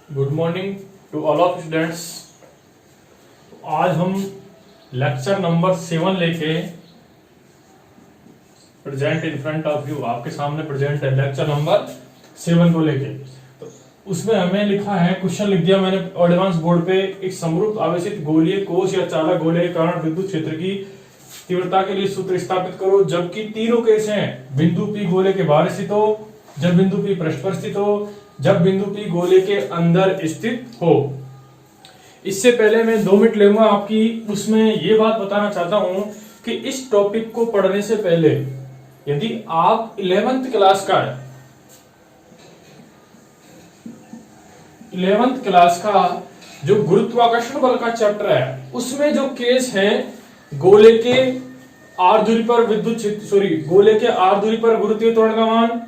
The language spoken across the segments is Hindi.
Good morning to all of students. आज हम लेक्चर नंबर 7 लेके present in front of you, आपके सामने प्रेजेंट है लेक्चर नंबर 7 को लेके। तो उसमें हमें लिखा है, क्वेश्चन लिख दिया मैंने एडवांस बोर्ड पे, एक समरूप आवेशित गोलीय कोश या चालक गोले के कारण विद्युत क्षेत्र की तीव्रता के लिए सूत्र स्थापित करो। जबकि तीनों केस हैं, बिंदु पी गोले के बाहर स्थित हो, जब बिंदु पी पृष्ठ पर स्थित हो, जब बिंदु पी गोले के अंदर स्थित हो। इससे पहले मैं 2 मिनट लूंगा आपकी, उसमें यह बात बताना चाहता हूं कि इस टॉपिक को पढ़ने से पहले यदि आप 11th क्लास का 11th क्लास का जो गुरुत्वाकर्षण बल का चैप्टर है, उसमें जो केस है गोले के आर दूरी पर गोले के आर दूरी पर गुरुत्वीय त्वरण का मान,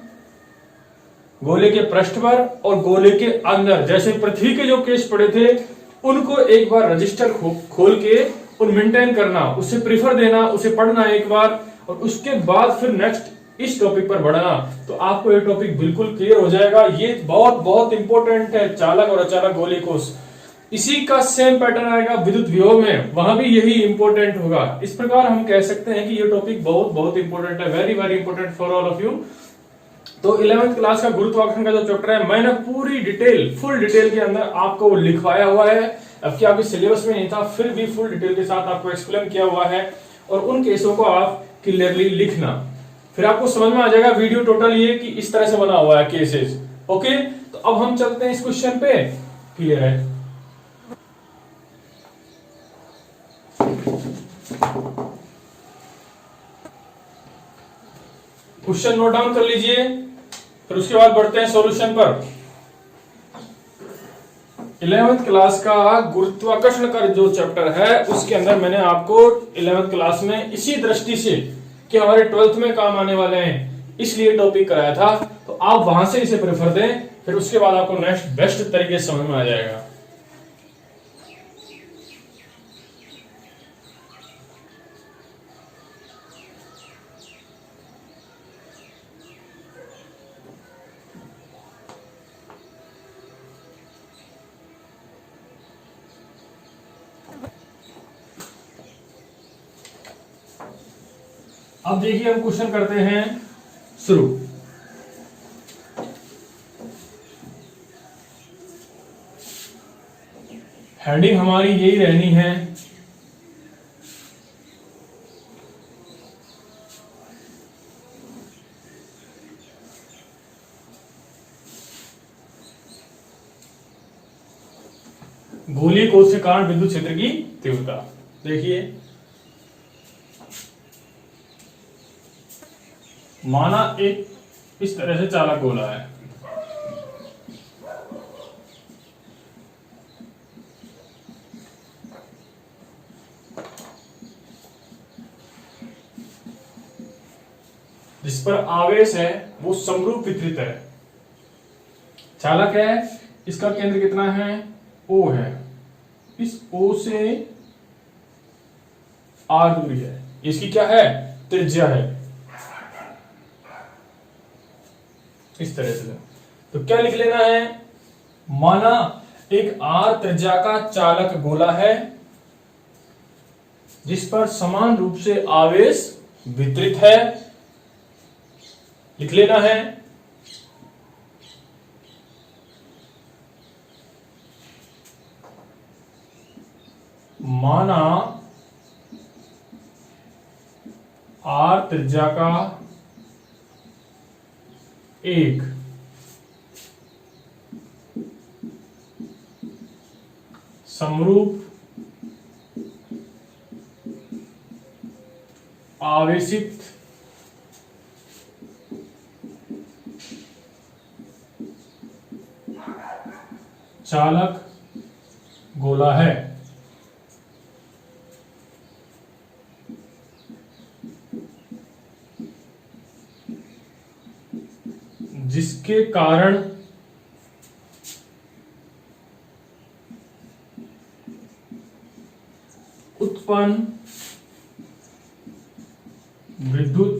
गोले के पृष्ठ पर और गोले के अंदर, जैसे पृथ्वी के जो केस पड़े थे उनको एक बार रजिस्टर खोल के उन मेंटेन करना, उसे प्रीफर देना, उसे पढ़ना एक बार, और उसके बाद फिर नेक्स्ट इस टॉपिक पर बढ़ना, तो आपको ये टॉपिक बिल्कुल क्लियर हो जाएगा। ये बहुत बहुत इंपॉर्टेंट है, चालक और अचालक गोले कोश। इसी का सेम पैटर्न आएगा विद्युत विभव में, वहां भी यही इंपॉर्टेंट होगा। इस प्रकार हम कह सकते हैं कि ये टॉपिक बहुत बहुत इंपॉर्टेंट है, very very important for all of you. तो 11th क्लास का गुरुत्वाकर्षण का जो चैप्टर है, मैंने पूरी डिटेल, फुल डिटेल के अंदर आपको लिखवाया हुआ है। अब क्या आपके सिलेबस में नहीं था, फिर भी फुल डिटेल के साथ आपको एक्सप्लेन किया हुआ है, और उन केसों को आप क्लियरली लिखना, फिर आपको समझ में आ जाएगा वीडियो टोटल ये कि इस तरह से बना हुआ है केसेस। ओके, तो अब हम चलते हैं इस क्वेश्चन पे। क्लियर है? क्वेश्चन नोट डाउन कर लीजिए, फिर उसके बाद बढ़ते हैं सॉल्यूशन पर। 11th क्लास का गुरुत्वाकर्षण का जो चैप्टर है, उसके अंदर मैंने आपको 11th क्लास में इसी दृष्टि से कि हमारे 12th में काम आने वाले हैं, इसलिए टॉपिक कराया था। तो आप वहां से इसे प्रेफर दें, फिर उसके बाद आपको नेक्स्ट बेस्ट तरीके से समझ में आ जाएगा। अब देखिए, हम क्वेश्चन करते हैं शुरू। हेडिंग हमारी यही रहनी है, गोलीय कोश के कारण विद्युत क्षेत्र की तीव्रता। देखिए, माना एक इस तरह से चालक गोला है, जिस पर आवेश है वो समरूप वितरित है। चालक है, इसका केंद्र कितना है? O है, इस O से R दूरी है, इसकी क्या है? त्रिज्या है, इस तरह से। तो क्या लिख लेना है? माना एक R त्रिज्या का चालक गोला है जिस पर समान रूप से आवेश वितरित है। लिख लेना है, माना R त्रिज्या का एक समरूप आवेशित चालक गोला है, जिसके कारण उत्पन्न विद्युत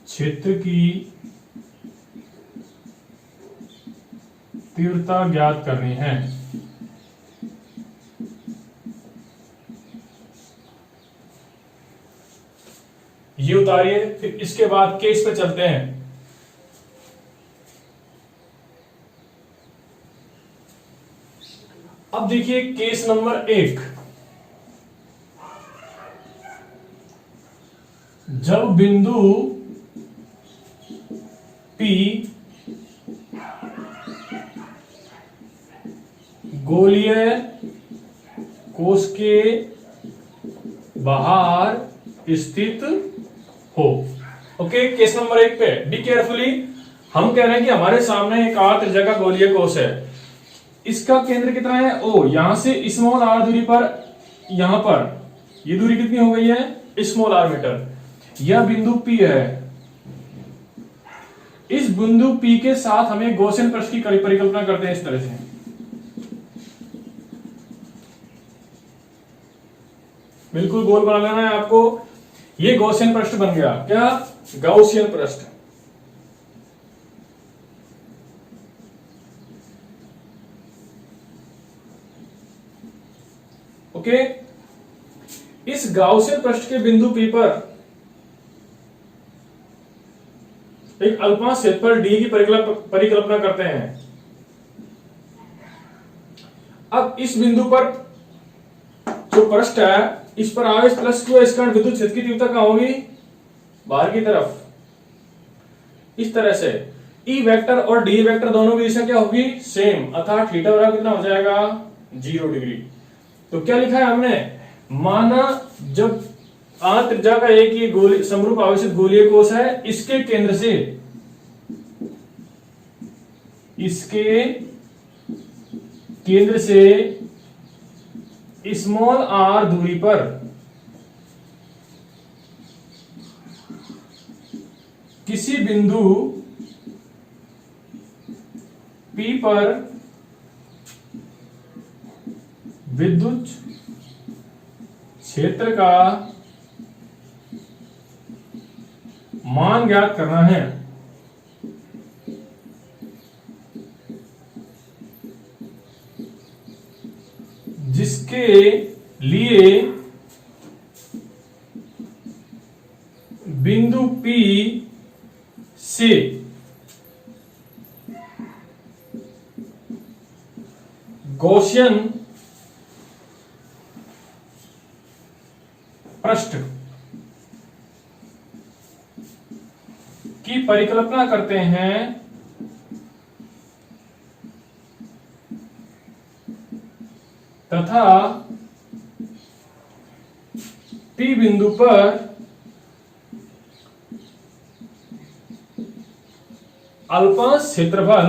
क्षेत्र की तीव्रता ज्ञात करनी है। ये उतारिए, फिर इसके बाद केस पे चलते हैं। अब देखिए केस नंबर 1। जब बिंदु P गोलीय कोश के बाहर स्थित हो। ओके, केस नंबर 1 पे बी केयरफुली। हम कह रहे हैं कि हमारे सामने एक आर त्रिज्या का गोलीय कोश है। इसका केंद्र कितना है? ओ। यहां से स्मॉल आर दूरी पर, यहां पर ये दूरी कितनी हो गई है? Small r metre. यह बिंदु P है। इस बिंदु P के साथ हमें गॉसियन पृष्ठ की परिकल्पना करते हैं इस तरह से। बिल्कुल गोल बना लेना है आपको। ये गॉसियन पृष्ठ बन गया। क्या? गॉसियन पृष्ठ। ओके, इस गॉसियन पृष्ठ के बिंदु P पर एक अल्पमांश क्षेत्रफल D की परिकल्पना करते हैं। अब इस बिंदु पर जो पृष्ठ है, इस पर आवेश प्लस क्यू, इस कारण विद्युत क्षेत्र की तीव्रता कहां होगी? बाहर की तरफ, इस तरह से। E वेक्टर और D वेक्टर दोनों की दिशा क्या होगी? सेम। अर्थात थीटा बराबर कितना हो जाएगा? 0 डिग्री। तो क्या लिखा है हमने? माना जब आर त्रिज्या का एक ये गोली समरूप आवेशित गोलीय कोश है, इसके केंद्र से, इसके केंद्र से स्मॉल आर दूरी पर किसी बिंदु P पर विद्युत क्षेत्र का मान ज्ञात करना है। जिसके लिए बिंदु P से गॉसियन पृष्ठ की परिकल्पना करते हैं तथा P बिंदु पर अल्पमांश क्षेत्रफल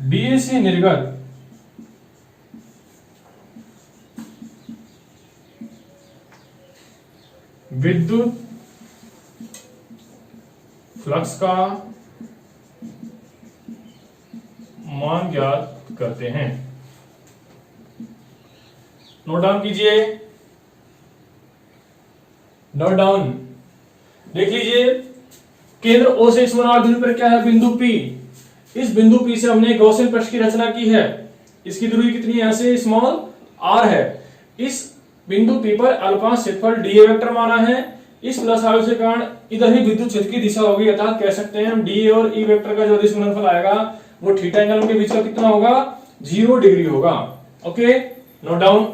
डीए से निर्गत विद्युत फ्लक्स का मान ज्ञात करते हैं। नोट डाउन कीजिए, नोट डाउन। देख लीजिए, केंद्र O से स्मॉल आर दूरी पर क्या है? बिंदु P। इस बिंदु P से हमने गॉसियन पृष्ठ की रचना की है। इसकी दूरी कितनी है? यहां से स्मॉल r है। इस बिंदु P पर अल्पमांश क्षेत्रफल dA वेक्टर माना है। इस प्लस आवेश के कारण इधर ही विद्युत क्षेत्र की दिशा होगी। अर्थात कह सकते हैं हम dA और E वेक्टर का जो अदिश गुणनफल आएगा वो थीटा एंगल के बीच का कितना होगा? 0 डिग्री होगा। Okay, note down.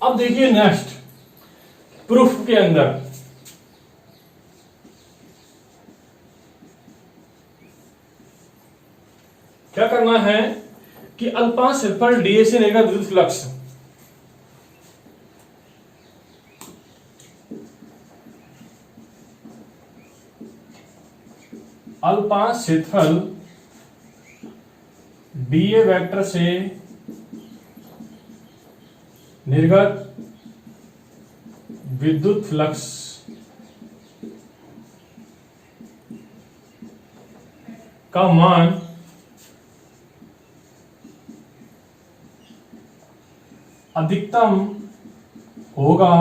अब देखिए नेक्स्ट प्रूफ के अंदर क्या करना है कि अल्पमांश क्षेत्रफल डीए से निर्गत विद्युत फ्लक्स अल्पमांश क्षेत्रफल डीए वेक्टर से निर्गत विद्युत फ्लक्स का मान अधिकतम होगा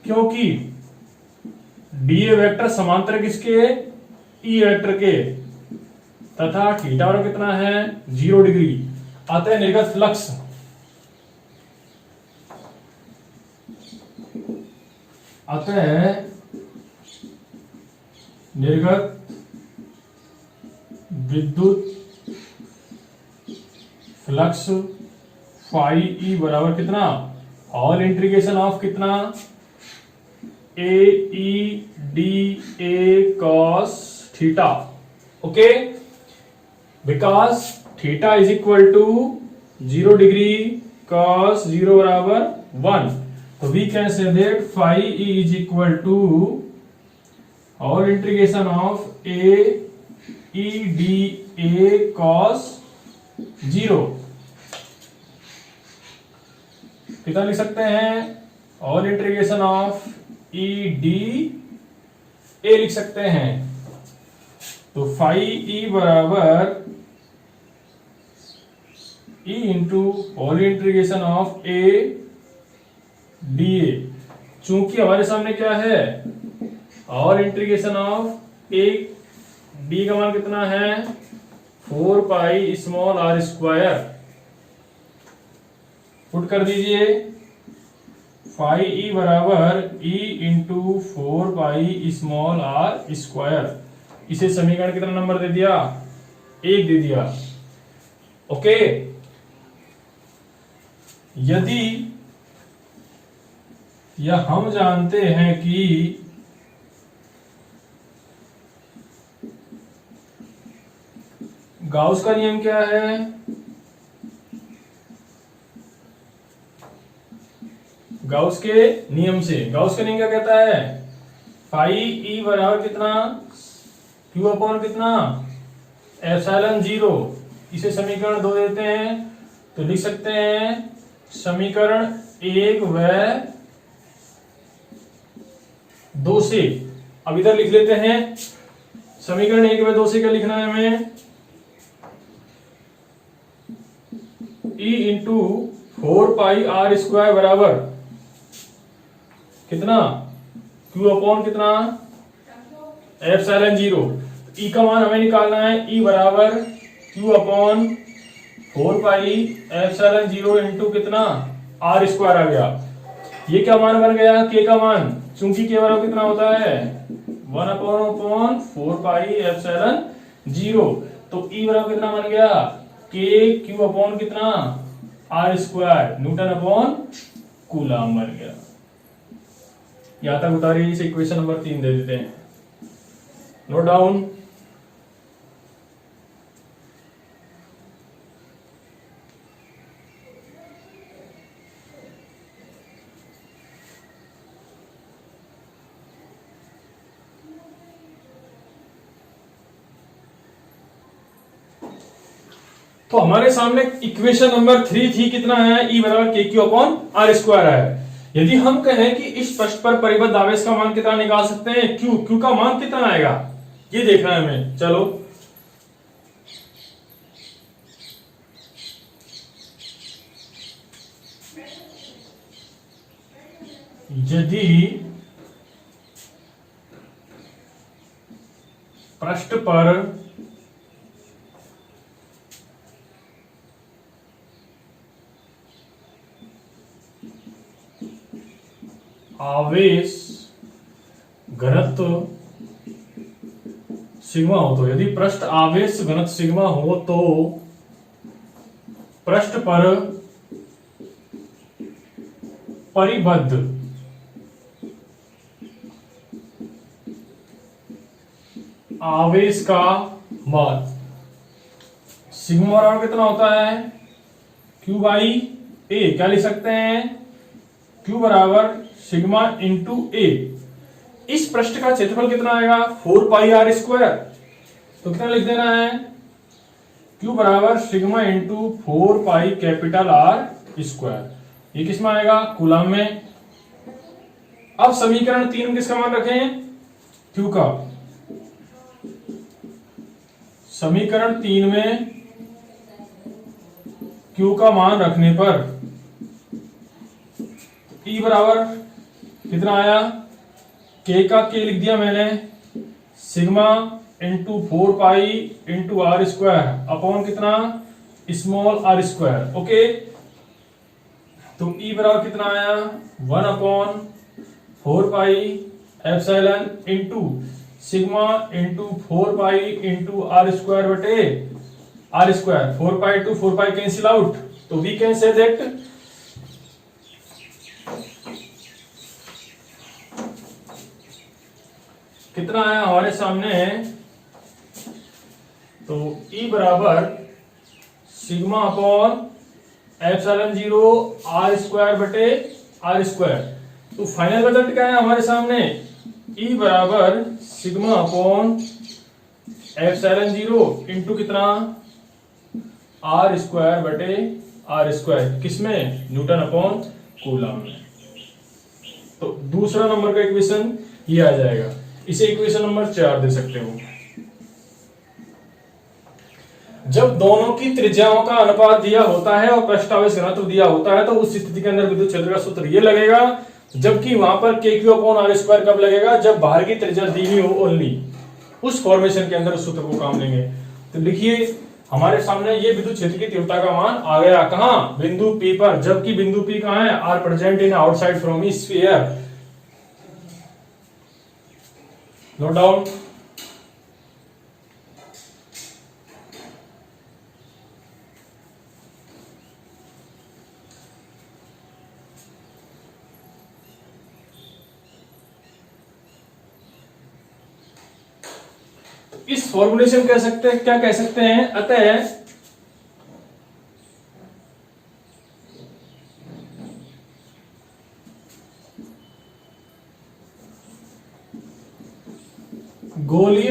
क्योंकि डीए वेक्टर समांतर किसके, ई वेक्टर के, तथा थीटा और कितना है 0 डिग्री। अतः निर्गत फ्लक्स निर्गत विद्युत फ्लक्स फाई ई बराबर कितना, ऑल इंटीग्रेशन ऑफ कितना, A E D A cos theta. Okay, because theta is equal to 0 degree cos 0 बराबर 1, तो we can say that phi E is equal to all integration of A E D A cos 0। कितना लिख सकते हैं, all integration of E D A लिख सकते हैं। तो फाई ई बराबर E into all integration of A D A. चूंकि हमारे सामने क्या है, all integration of A D का मान कितना है 4 pi small are square. Put कर दीजिए, फाई ई बराबर E into 4 pi small are square. इसे समीकरण कितना नंबर दे दिया, 1 दे दिया। ओके, यदि यह हम जानते हैं कि गाउस का नियम क्या है, गाउस के नियम से, गाउस का नियम क्या कहता है, फाई ई बराबर कितना, क्यू अपॉन कितना, एप्सिलॉन 0। इसे समीकरण 2 देते हैं तो लिख सकते हैं समीकरण 1 व 2 से। अब इधर लिख लेते हैं समीकरण 1 व 2 से क्या लिखना है हमें, E into 4 pi r square बराबर कितना, क्यू अपॉन कितना, एप्सिलॉन 0। ई का मान हमें निकालना है, ई बराबर Q upon 4 pi epsilon 0 into कितना, आर स्क्वायर आ गया। ये क्या मान बन गया, के का मान, चूंकि के बराबर कितना होता है 1 अपॉन 4 पाई एप्सिलॉन 0। तो ई बराबर कितना बन गया, के क्यू अपॉन कितना, r square, newton upon coulomb बन गया। यहां तक उतारिए, इसे इक्वेशन नंबर 3 दे देते हैं, नोट डाउन। तो हमारे सामने इक्वेशन नंबर 3 थी, कितना है, ई बराबर के क्यू अपॉन आर स्क्वायर है। यदि हम कहें कि इस पृष्ठ पर परिबद्ध आवेश का मान कितना निकाल सकते हैं, क्यू, क्यू का मान कितना आएगा ये देखना है हमें। चलो यदि पृष्ठ पर आवेश घनत्व सिग्मा हो, तो यदि पृष्ठ आवेश घनत्व सिग्मा हो तो पृष्ठ पर परिबद्ध आवेश का मान सिग्मा बराबर कितना होता है, क्यू बाई ए। क्या लिख सकते हैं, क्यू बराबर सिग्मा इंटू ए। इस पृष्ठ का क्षेत्रफल कितना आएगा 4 पाई आर स्क्वायर, तो कितना लिख देना है, क्यू बराबर sigma into 4 pi capital r square. ये किसमें आएगा, कूलम में। अब समीकरण 3 किसका मान रखें, क्यू का। समीकरण 3 में Q का मान रखने पर E बराबर कितना आया, K का K लिख दिया मैंने, sigma into 4 pi into R square upon कितना, स्मॉल आर स्क्वायर। ओके, तो E बराबर कितना आया, 1/4 pi epsilon into sigma into 4 pi into R square बटे R square. 4 pi to 4 pi cancel out, तो वी कैन से दैट कितना आया हमारे सामने, तो E बराबर sigma upon epsilon 0 R square बटे आर स्क्वायर। तो फाइनल रिजल्ट क्या है हमारे सामने, E बराबर सिग्मा अपॉन एप्सिलॉन 0 इंटू कितना, आर स्क्वायर बटे आर स्क्वायर, किसमें, न्यूटन अपॉन कूलम में। तो दूसरा नंबर का इक्वेशन ये आ जाएगा, इसे इक्वेशन नंबर 4 दे सकते हो। जब दोनों की त्रिज्याओं का अनुपात दिया होता है और पृष्ठावेश घनत्व दिया होता है, तो उस स्थिति के अंदर विद्युत क्षेत्र का सूत्र ये लगेगा, जबकि वहां पर KQ अपॉन आर स्क्वायर कब लगेगा, जब बाहर की त्रिज्या दी हुई हो ओनली, उस फॉर्मेशन के अंदर उस सूत्र को काम लेंगे। तो लिखिए हमारे सामने ये विद्युत क्षेत्र की तीव्रता का मान आ गया, कहां, बिंदु P पर, जबकि बिंदु P कहां है, r present in outside from sphere. Note down. इस फॉर्मूलेशन कह सकते हैं, क्या कह सकते हैं, अतः गोलीय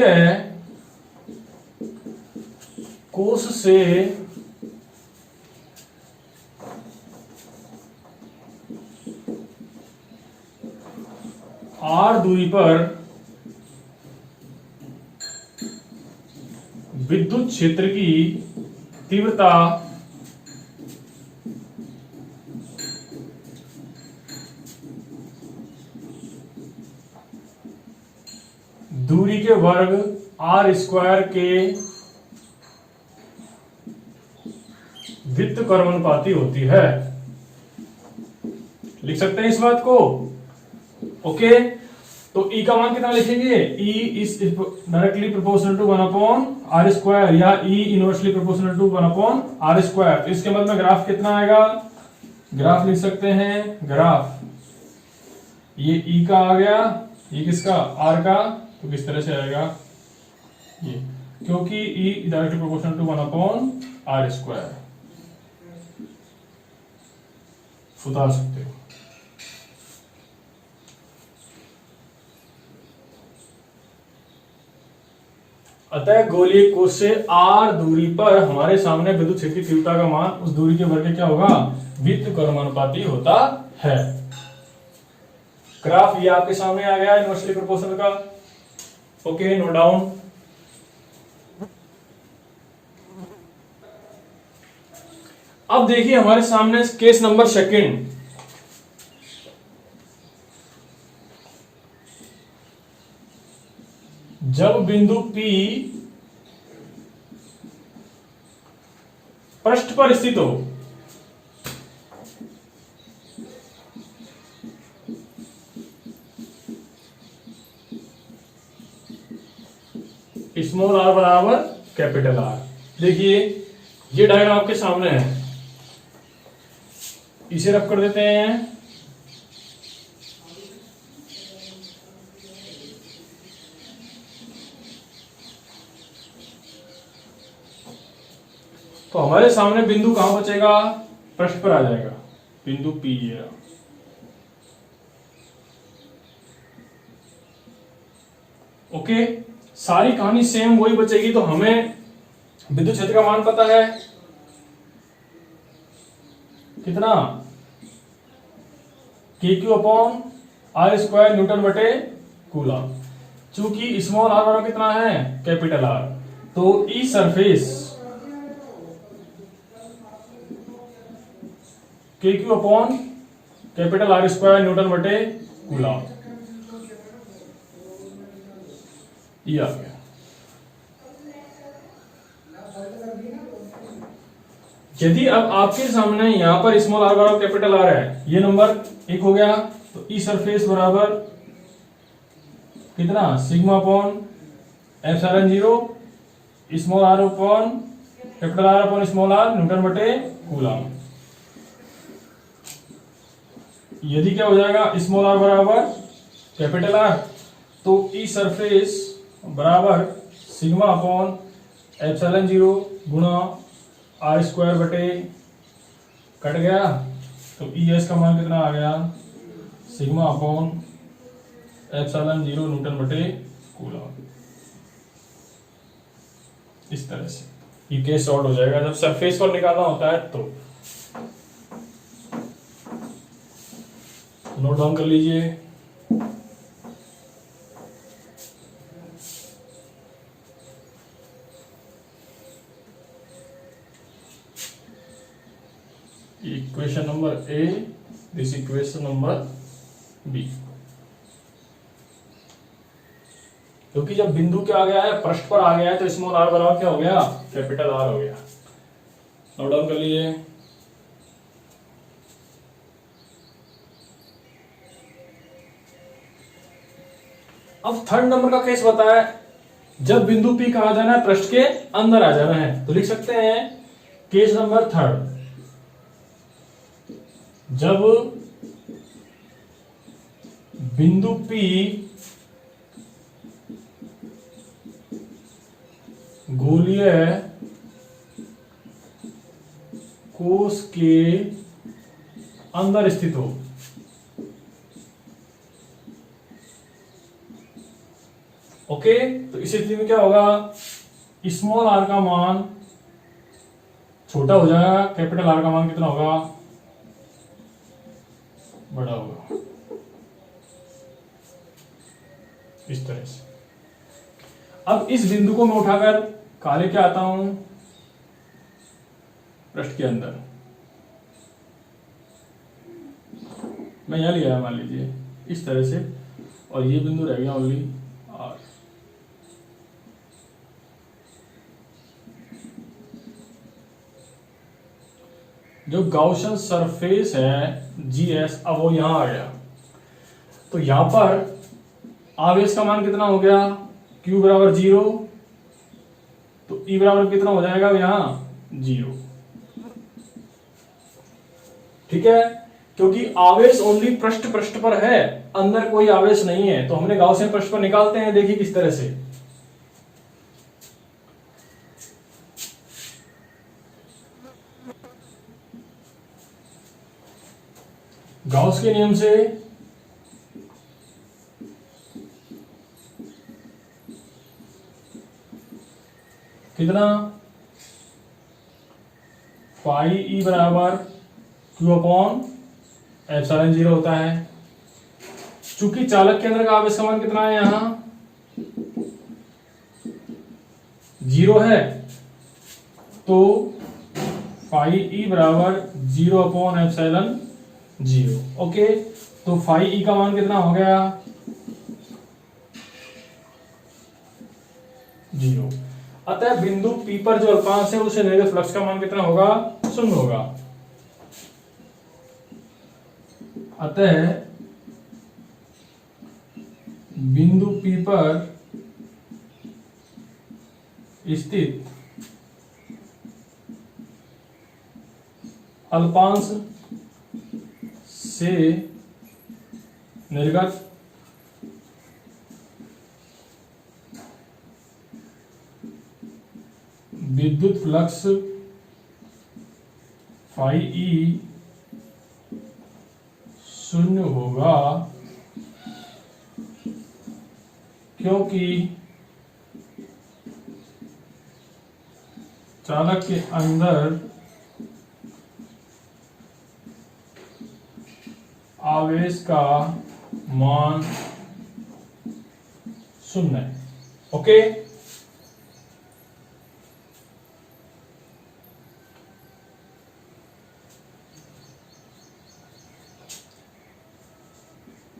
कोश से r दूरी पर विद्युत क्षेत्र की तीव्रता दूरी के वर्ग आर स्क्वायर के व्युत्क्रमानुपाती होती है। लिख सकते हैं इस बात को। ओके, तो E का मान कितना लिखेंगे, E is directly proportional to 1/r square, या E inversely proportional to 1/r square. तो इसके मतलब में ग्राफ कितना आएगा, ग्राफ लिख सकते हैं, ग्राफ ये E का आ गया, ये किसका, R का, तो किस तरह से आएगा ये, क्योंकि E directly proportional to 1/r square, सुधार सकते हो। अतः गोलीय कोश से r दूरी पर हमारे सामने विद्युत क्षेत्र की तीव्रता का मान उस दूरी के वर्ग क्या होगा, व्युत्क्रमानुपाती होता है। ग्राफ ये आपके सामने आ गया इनवर्सली प्रोपोर्शनल का। Okay, note down. अब देखिए हमारे सामने केस नंबर सेकंड, जब बिंदु P पृष्ठ पर स्थित हो, स्मॉल r बराबर कैपिटल R। देखिए ये डायग्राम आपके सामने है, इसे रफ कर देते हैं। तो हमारे सामने बिंदु कहां बचेगा, पृष्ठ पर आ जाएगा, बिंदु P ये। ओके, सारी कहानी सेम वही बचेगी। तो हमें विद्युत क्षेत्र का मान पता है कितना, KQ upon r square newton बटे कूलम। चूंकि स्मॉल r बराबर कितना है, कैपिटल R, तो ई सरफेस के Q upon capital r square newton बटे कूलम, ये आ गया। यदि अब आपके सामने यहां पर स्मॉल आर बराबर कैपिटल आर है, ये नंबर एक हो गया, तो ई सरफेस बराबर कितना sigma upon epsilon zero small r upon capital r upon small r newton बटे कूलम। यदि क्या हो जाएगा स्मॉल आर बराबर कैपिटल आर, तो ई सरफेस बराबर सिग्मा अपॉन एप्सिलॉन जीरो गुणा आर स्क्वायर बटे कट गया, तो ई एस का मान कितना आ गया sigma upon epsilon zero newton बटे कूलम। इस तरह से ये केस सॉल्व हो जाएगा जब सरफेस पर निकालना होता है। तो नोट डाउन कर लीजिए। Equation number A, this equation number B. क्योंकि जब बिंदु क्या आ गया है, पृष्ठ पर आ गया है, तो स्मॉल आर बराबर क्या हो गया कैपिटल आर हो गया। नोट डाउन कर लीजिए। अब थर्ड नंबर का केस बताया, जब बिंदु पी कहा जाना है पृष्ठ के अंदर आ जाना है, तो लिख सकते हैं केस नंबर थर्ड, जब बिंदु P गोलीय कोश के अंदर स्थित हो, ओके, तो इस स्थिति में क्या होगा, स्मॉल आर का मान छोटा हो जाएगा, कैपिटल आर का मान कितना होगा बड़ा होगा। इस तरह से अब इस बिंदु को मैं उठाकर कहा लेके आता हूं पृष्ठ के अंदर, मैं यहां लिया मान लीजिए इस तरह से, और ये बिंदु रह गया ओनली आर। जो गाउसियन सरफेस है जीएस, अब वो यहां आ गया, तो यहां पर आवेश का मान कितना हो गया Q बराबर 0, तो E बराबर कितना हो जाएगा यहां 0, ठीक है, क्योंकि आवेश ओनली पृष्ठ पर है, अंदर कोई आवेश नहीं है, तो हमने गाउसियन पृष्ठ पर निकालते हैं। देखिए किस तरह से, गाउस के नियम से कितना फाई ई बराबर Q अपॉन एप्सिलॉन 0 होता है। चूंकि चालक के अंदर का आवेश का मान कितना है यहां 0 है, तो फाई ई बराबर 0 अपॉन एप्सिलॉन 0, ओके, तो फाई ई का मान कितना हो गया 0। अतः बिंदु P पर जो अल्पांश है उसे निर्गत फ्लक्स का मान कितना होगा 0 होगा। अतः बिंदु P पर स्थित अल्पांश से निर्गत विद्युत फ्लक्स फाई ई 0 होगा, क्योंकि चालक के अंदर आवेश का मान 0 है, ओके।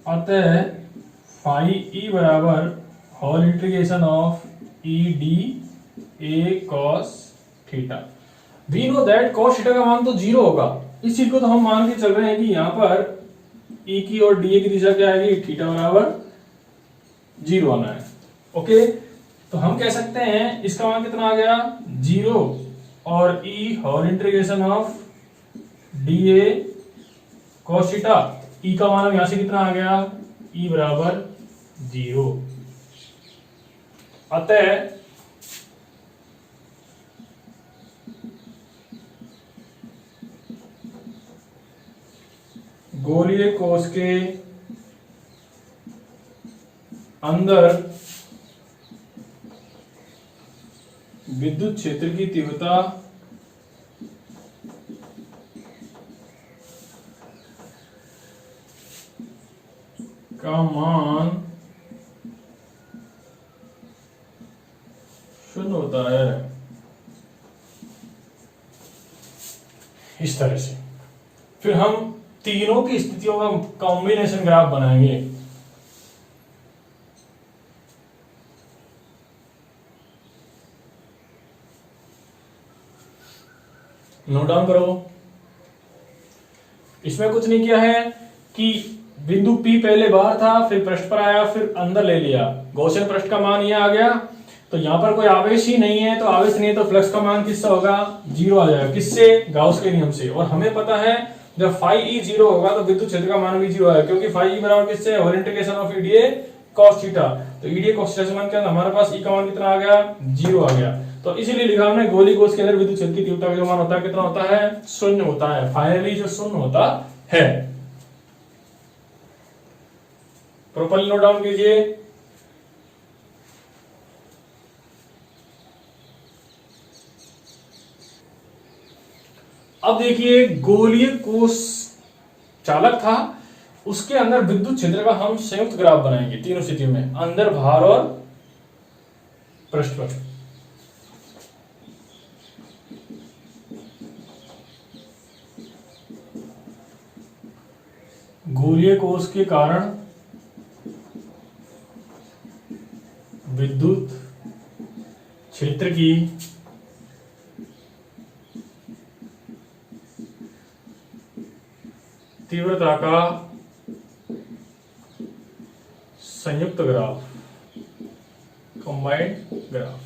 अतः फाई ई बराबर whole integration of E D A cos theta. We know that cos theta का मान तो 0 होगा, इस चीज को तो हम मान के चल रहे हैं कि यहां पर ई की और डी ए की दिशा क्या आएगी, थीटा बराबर 0 आना है। ओके, तो हम कह सकते हैं इसका मान कितना आ गया 0 और E whole integration of D A cos theta. E का मान यहां से कितना आ गया, ई बराबर 0। अतः गोलीय कोश के अंदर विद्युत क्षेत्र की तीव्रता का मान 0 होता है। इस तरह से फिर हम तीनों की स्थितियों का कॉम्बिनेशन ग्राफ बनाएंगे। नोट डाउन करो। इसमें कुछ नहीं किया है कि बिंदु P पहले बाहर था, फिर पृष्ठ पर आया, फिर अंदर ले लिया, गॉसियन पृष्ठ का मान ये आ गया। तो यहां पर कोई आवेश ही नहीं है, तो आवेश नहीं है तो फ्लक्स का मान किससे होगा, 0 आ जाएगा। किससे, गाउस के नियम से। और हमें पता है जब फाई ई 0 होगा तो विद्युत क्षेत्र का मान भी 0 आएगा, क्योंकि फाई ई बराबर किससे, whole integration of EDA cos theta. तो ईडीए कॉस थीटा से मान क्या, हमारे पास ई का मान कितना आ गया, 0 आ गया। तो इसीलिए लिखा हमने गोली कोश के अंदर विद्युत क्षेत्र की तीव्रता का जो मान होता है कितना होता है, 0 होता है। फाइनली जो 0 होता है। प्रॉपर्ली नोट डाउन कीजिए। अब देखिए गोलीय कोश चालक था, उसके अंदर विद्युत क्षेत्र का हम संयुक्त ग्राफ बनाएंगे तीनों स्थितियों में, अंदर, बाहर और पृष्ठ पर। गोलीय कोश के कारण विद्युत क्षेत्र की तीव्रता का संयुक्त ग्राफ, कंबाइंड ग्राफ।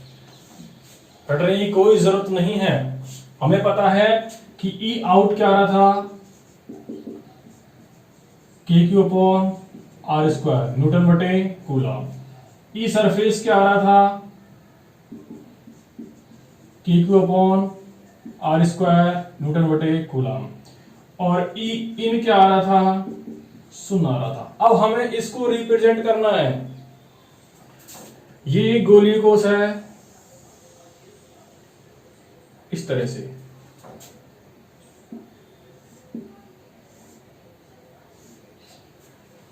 हटने की कोई जरूरत नहीं है, हमें पता है कि ई आउट क्या आ रहा था, K Q upon r square newton बटे कूलम। ई सरफेस क्या आ रहा था, K Q upon r square newton बटे कूलम। और ई इन क्या आ रहा था, 0 आ रहा था। अब हमें इसको रिप्रेजेंट करना है। ये एक गोलीय कोश है इस तरह से,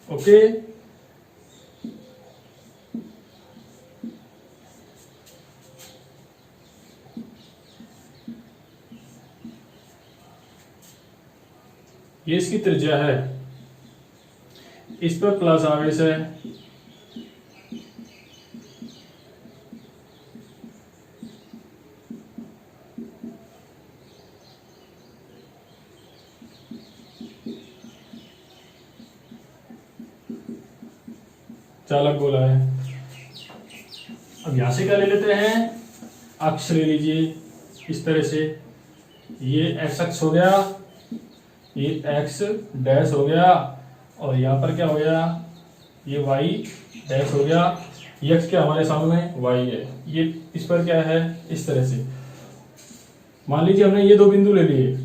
ओके। ये इसकी त्रिज्या है, इस पर प्लस आवेश है, चालक गोला है। अब यहां से क्या ले लेते हैं, अक्ष ले लीजिए इस तरह से, ये एक्स अक्ष हो गया, ये एक्स डैश हो गया, और यहां पर क्या हो गया, ये वाई डैश हो गया। ये एक्स क्या हमारे सामने वाई है, ये इस पर क्या है, इस तरह से। मान लीजिए हमने ये दो बिंदु ले लिए,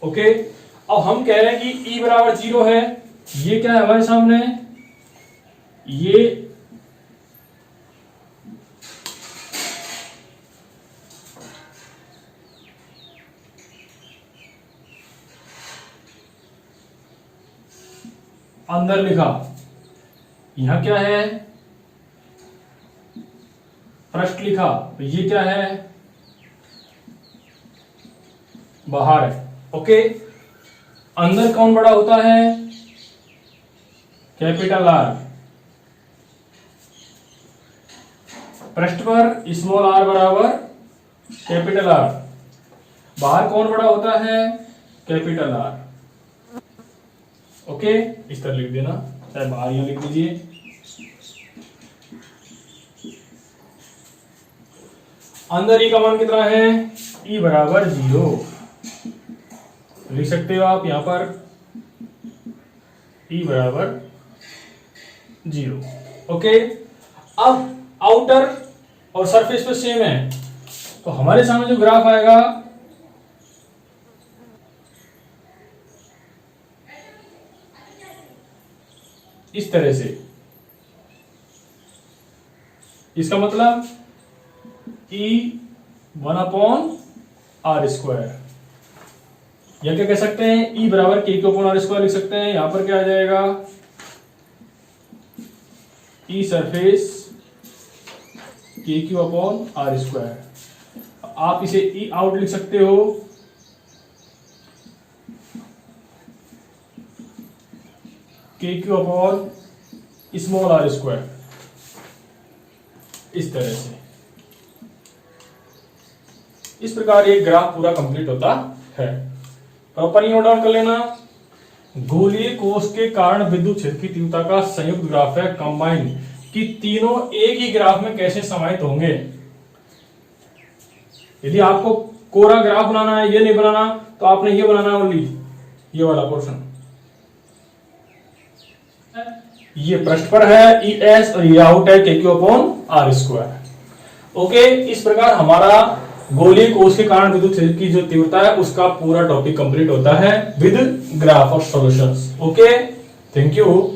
ओके। अब हम कह रहे हैं कि E बराबर 0 है, ये क्या है हमारे सामने, ये अंदर लिखा, यहां क्या है, पृष्ठ लिखा, तो ये क्या है, बाहर है, ओके। अंदर कौन बड़ा होता है, कैपिटल आर, पृष्ठ पर स्मॉल आर बराबर कैपिटल आर, बाहर कौन बड़ा होता है, कैपिटल आर। ओके, इस तरह लिख देना, चाहे बाहर यहां लिख दीजिए। अंदर ई का मान कितना है, ई बराबर 0 लिख सकते हो आप यहां पर, ई बराबर 0। ओके, अब आउटर और सरफेस पे सेम है, तो हमारे सामने जो ग्राफ आएगा इस तरह से, इसका मतलब E1/r², या क्या कह सकते हैं, E बराबर k/r² लिख सकते हैं। यहां पर क्या आ जाएगा, E सरफेस k/r²। आप इसे E आउट लिख सकते हो, k/r², इस तरह से। इस प्रकार ये ग्राफ पूरा कंप्लीट होता है। प्रॉपर नोट डाउन कर लेना। गोलीय कोष के कारण विद्युत क्षेत्र की तीव्रता का संयुक्त ग्राफ है कंबाइन, कि तीनों एक ही ग्राफ में कैसे समाहित होंगे। यदि आपको कोरा ग्राफ बनाना है, ये नहीं बनाना, तो आपने ये बनाना है ओनली ये वाला पोर्शन। ये पृष्ठ पर है ES और ये आउट है k/r²। ओके, इस प्रकार हमारा गोलीय कोष के कारण विद्युत क्षेत्र की जो तीव्रता है उसका पूरा टॉपिक कंप्लीट होता है विद ग्राफ और सॉल्यूशंस। Okay, thank you.